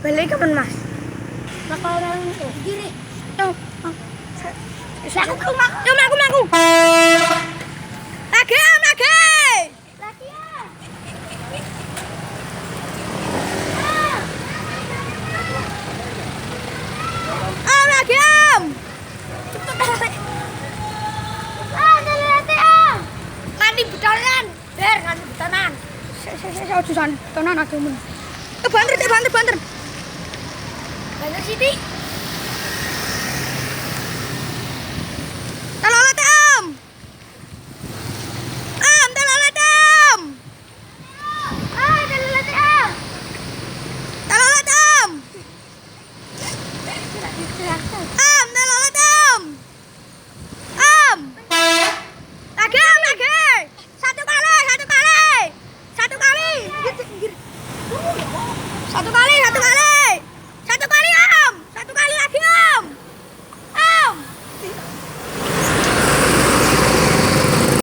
Balik kapan Mas? Bakalan itu. Diri. Yo. Aku. Yo mlaku. Lagi. Lagi ya. Lagi. Lagi ah. Ngani betalan. Ngani betalan. Saya jusan tenan aja men. Banter. Banyak Siti. Telolet Om. Telolet Om. Lagi ah. Telolet Om. Telolet Om. Lagi. Satu kali. Satu kali.